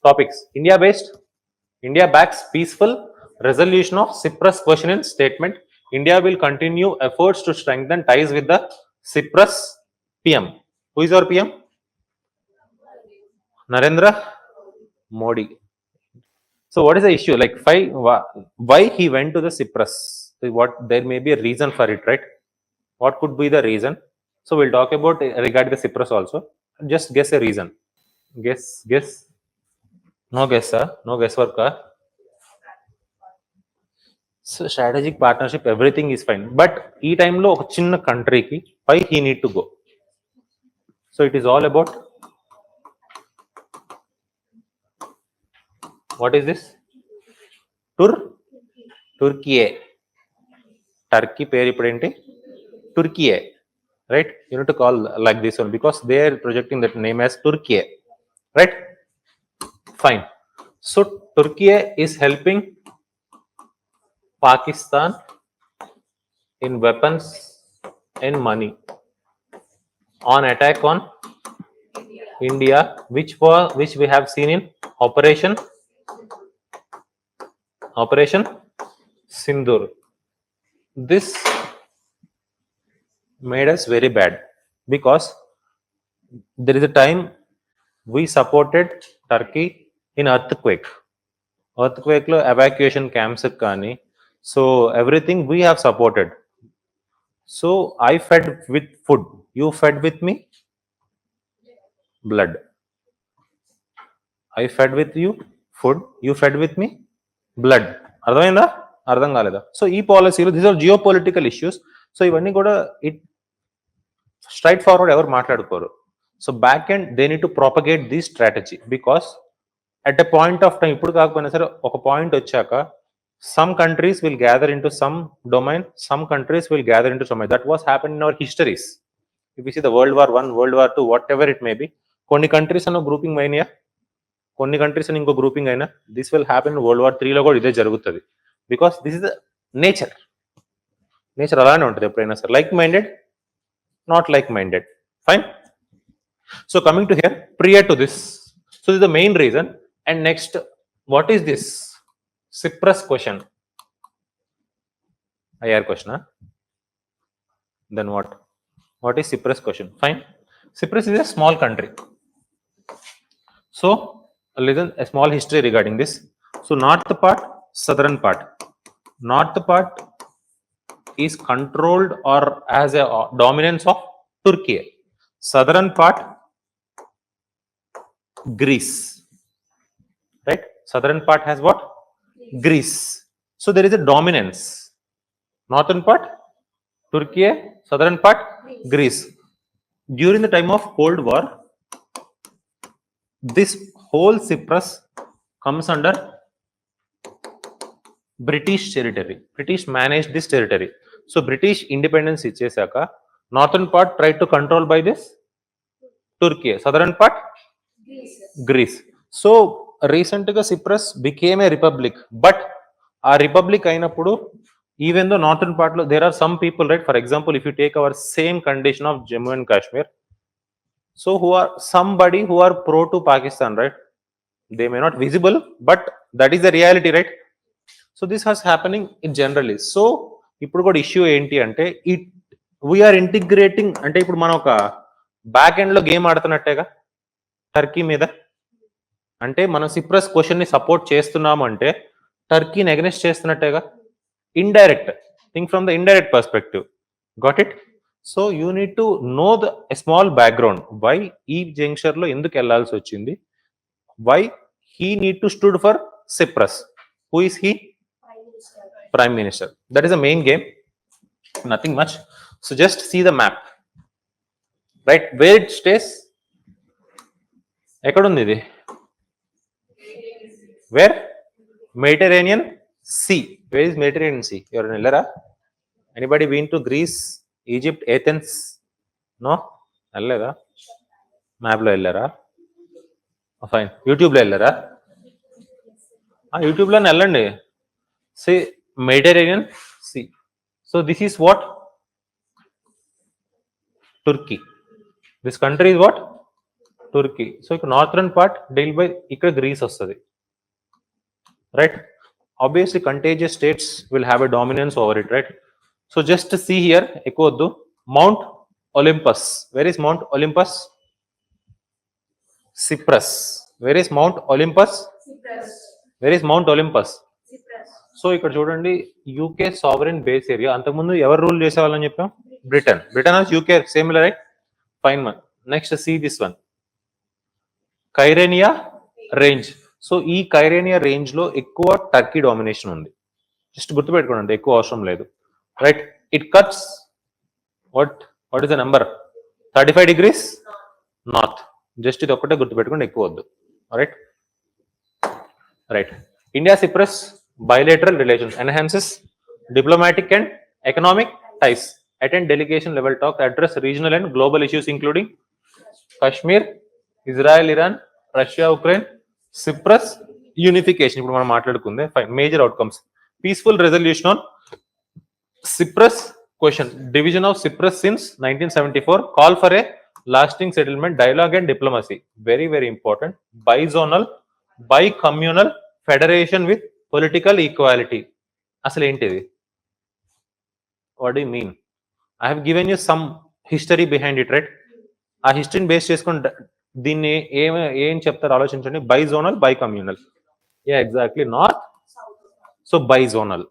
Topics. India backs peaceful resolution of Cyprus question in statement. India will continue efforts to strengthen ties with the Cyprus PM. Who is our PM? Narendra Modi. So what is the issue? Like why he went to the Cyprus? What, there may be a reason for it, right? What could be the reason? So we'll talk about regarding the Cyprus also. Just guess a reason. Guess. No guess, sir. No guesswork. So strategic partnership, everything is fine. But ఈ టైంలో ఒక చిన్న కంట్రీకి why he need to go? So it is all about, what is this? Turkey. Turkey పేరు ఇప్పుడు ఏంటి? Turkey, right? You need to call like this one because they are projecting that name as Turkey, right? Fine. So Turkey is helping Pakistan in weapons and money on attack on India, which we have seen in Operation Sindhudurga. This made us very bad because there is a time we supported Turkey in earthquake lo evacuation camps kani. So everything we have supported. So I fed with food, you fed with me blood. I fed with you food, you fed with me blood. అర్థమైందా? అర్థం కాలేదా? So ఈ పాలసీలో these are geopolitical issues. So ఇవన్నీ కూడా it straightforward ఎవరు మాట్లాడుకోరు. So back and they need to propagate this strategy because at a point of time, ఇప్పుడు కాకపోయినా సరే ఒక పాయింట్ వచ్చాక some countries will gather into some domain, some countries will gather into some. That was happened in our histories. If you see the World War I, World War II, whatever it may be, కొన్ని countries అన్న grouping అయినా, కొన్ని countries అని ఇంకో grouping అయినా, this will happen world war 3 లో కూడా ఇదే జరుగుతుంది. Because this is the nature అలానే ఉంటుంది ఎప్పుడైనా సరే. Like minded, not like minded. Fine. So coming to hear, prior to this, so this the main reason. And next, what is this Cyprus question? IR question, huh? Then what? What is Cyprus question? Fine. Cyprus is a small country. So listen, a small history regarding this. So north part, southern part. North part is controlled or has a dominance of Turkey. Southern part, Greece. Right? Southern part has what? Greece. So there is a dominance. Northern part Turkey, southern part Greece. During the time of Cold War, this whole Cyprus comes under British territory. British managed this territory. So British independence ichesaka, northern part tried to control by this Turkey, southern part Greece. So రీసెంట్గా Cyprus became a republic. But ఆ republic అయినప్పుడు even though northern పార్ట్లో there are some people, right? For example, if you take our same condition of Jammu and Kashmir, so who are somebody who are pro to Pakistan, right? They may not visible, but that is the reality, right? So this has happening in generally. So ఇప్పుడు కూడా issue ఏంటి అంటే, we are integrating, అంటే ఇప్పుడు మనం ఒక back end లో game ఆడుతున్నట్టేగా టర్కీ మీద. అంటే మనం సిప్రస్ క్వశ్చన్ ని సపోర్ట్ చేస్తున్నాము అంటే టర్కీని అగెన్స్ట్ చేస్తున్నట్టేగా. Indirect think from the indirect perspective. Got it? So you need to know the small background why ఈ జంక్షన్ లో ఎందుకు వెళ్లాల్సి వచ్చింది. Why he need to stood for Cyprus. Who is he? Prime Minister. That is the main game. Nothing much. So just see the map, right? Where it stays? ఎక్కడ ఉంది ఇది? Where? Mediterranean Sea. Where is Mediterranean Sea? You are in Ellera? Anybody been to Greece, Egypt, Athens? No? Ellera? Map lo Ellera? Fine. YouTube lo Ellera? YouTube lo ellandi. See, Mediterranean Sea. So this is what? Turkey. This country is what? Turkey. So ఇక్కడ northern part deal by ఇక్కడ Greece వస్తుంది, right? Obviously contagious states will have a dominance over it, right? So just to see here, ekkoddu, Mount Olympus. Where is Mount Olympus? Cyprus. Where is Mount Olympus? Cyprus. Where is Mount Olympus? Cyprus. So ఇక్కడ చూడండి, UK sovereign base area. అంతకుముందు ఎవరు rule చేసేవాళ్ళని చెప్పాం? Britain. Britain or UK same, right? Fine one. Next see this one, Kyrenia range. So ఈ Kyrenia range లో ఎక్కువ Turkey domination ఉంది. జస్ట్ గుర్తుపెట్టుకోండి, ఎక్కువ అవసరం లేదు, right? It cuts what is the number? 35 degrees north. Just ఇది ఒక్కటే గుర్తుపెట్టుకోండి, ఎక్కువ వద్దు, right? Right. India cypress bilateral relations, enhances diplomatic and economic ties, attend delegation level talk, address regional and global issues including Kashmir, Israel, Iran, Russia, Ukraine, Cyprus, unification. ఇప్పుడు మనం మాట్లాడుకుందే fine. Major outcomes, peaceful resolution on Cyprus question, division of Cyprus since 1974, call for a lasting settlement, dialogue and diplomacy. Very very important. Bizonal, bi-communal federation with political equality. అసలు ఏంటిది? What do you mean? I have given you some history behind it, right? ఆ హిస్టరీని base చేసుకుని దీన్ని ఏం చెప్తారు ఆలోచించండి. Bizonal, bi communal. Yeah, exactly, north. So bizonal,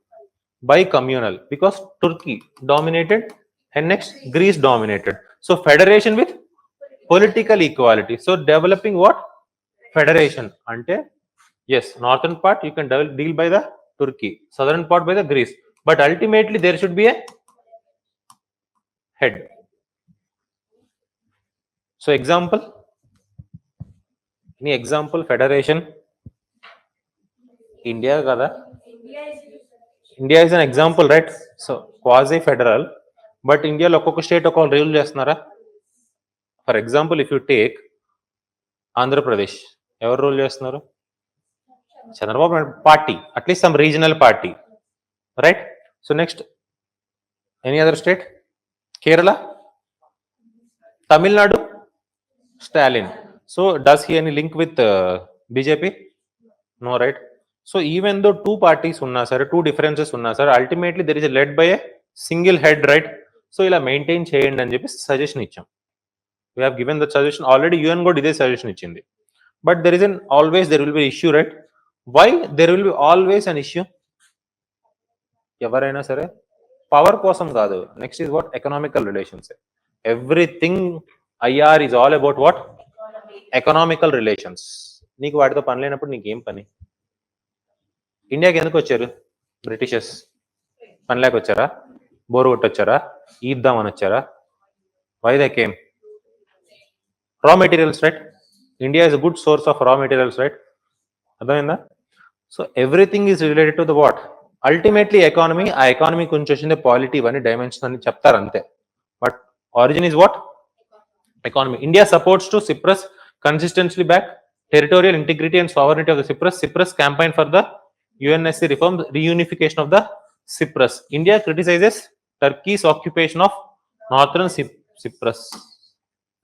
bi communal, because Turkey dominated and next Greece dominated. So federation with political equality. So developing what? Federation అంటే yes, northern part you can deal by the Turkey, southern part by the Greece, but ultimately there should be a head. So example, any example? Federation, India kada, India is an example, right? So quasi federal, but India lo okka state okka rule chestunara. For example, if you take Andhra Pradesh, evaru rule chestunaru? Chandrababu party, at least some regional party, right? So next, any other state? Kerala, Tamil Nadu, Stalin. So does he any link with BJP? No, right? So even though two parties unna sir, two differences unna sir, ultimately there is a led by a single head, right? So ila maintain cheyandi ani cheppi suggestion ichcham. We have given that suggestion already. UN got ide suggestion ichindi, but there is an always there will be issue, right? Why there will be always an issue? ఎవరైనా సరే power కోసం కాదు. Next is what? Economical relations. Everything IR is all about what? Economical relations. నీకు వాటితో పని లేనప్పుడు నీకేం పని? ఇండియాకి ఎందుకు వచ్చారు బ్రిటిషర్స్? పని లేక వచ్చారా? బోరు కొట్టొచ్చారా? ఈద్దామని వచ్చారా? Why they came? Raw materials, right? India is a good source of raw materials, right? అర్థమైందా? So everything is related to the what? Ultimately economy. ఆ ఎకానమీ కొంచెం వచ్చింది పాలిటీ అని డైమెన్షన్ అని చెప్తారు అంతే, but origin is what? Economy. India supports to Cyprus consistently back territorial integrity and sovereignty of the Cyprus. Cyprus campaign for the UNSC reform, reunification of the Cyprus. India criticizes Turkey's occupation of northern Cyprus.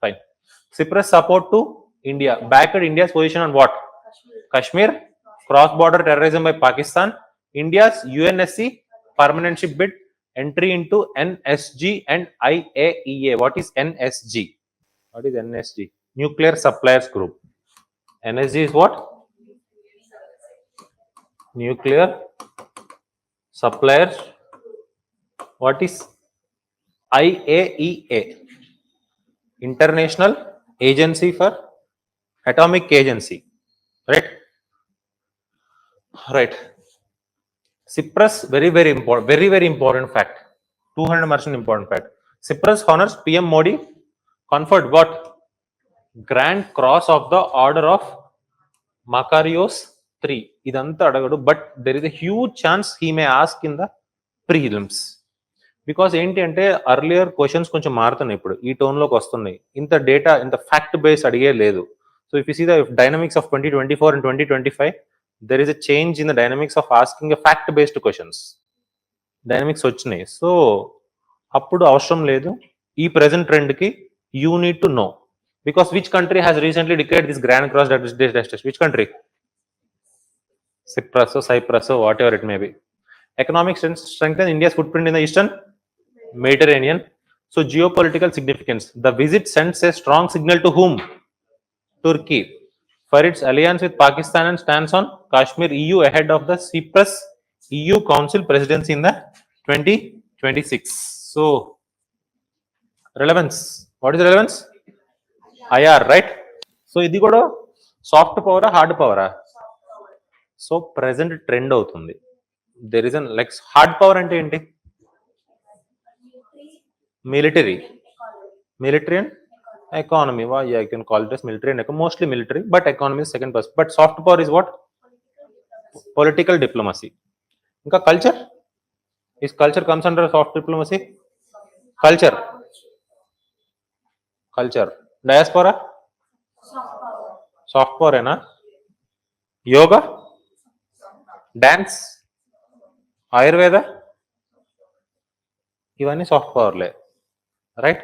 Fine. Cyprus support to India, backed India's position on what? Kashmir, cross-border terrorism by Pakistan, India's UNSC permanentship bid, entry into NSG and IAEA. What is NSG? What is NSG? Nuclear Suppliers Group. NSG is what? Nuclear Suppliers. What is IAEA? International Agency for Atomic Agency, right? Right. Cyprus, very very important, very important fact. 200% important fact. Cyprus honors PM Modi, conferred what? Grand Cross of the Order of Makarios III. ఇదంతా అడగడు, but there is a huge chance he may ask in the prelims. Because ఏంటి అంటే earlier questions కొంచెం మారుతున్నాయి, ఇప్పుడు ఈ టోన్లోకి వస్తున్నాయి. ఇంత డేటా, ఇంత ఫ్యాక్ట్ బేస్ అడిగే లేదు. So if you see the dynamics of 2024 and 2025, there is a change in the dynamics of asking a fact based questions. Dynamics వచ్చినాయి. సో అప్పుడు అవసరం లేదు. ఈ ప్రెసెంట్ ట్రెండ్కి you need to know, Because which country has recently declared this Grand Cross justice? Which country? Cyprus, whatever it may be. Economic strengthen India's footprint in the Eastern Mediterranean. So geopolitical significance. The visit sends a strong signal to whom? Turkey. For its alliance with Pakistan and stance on Kashmir EU ahead of the Cyprus EU Council presidency in the 2026. So relevance. What is the relevance? IR, right? So ఇది కూడా soft పవరా hard పవరా? So present trend అవుతుంది. There is an like hard power అంటే ఏంటి? Military and economy. Well, yeah, you can call it as military and mostly military, but economy is second person. But soft power is what? Political diplomacy. Inka culture? Is culture comes under soft diplomacy? Culture. Diaspora? Soft power hai na? Yoga? Dance? Ayurveda? ఇవన్నీ soft పవర్లే, right?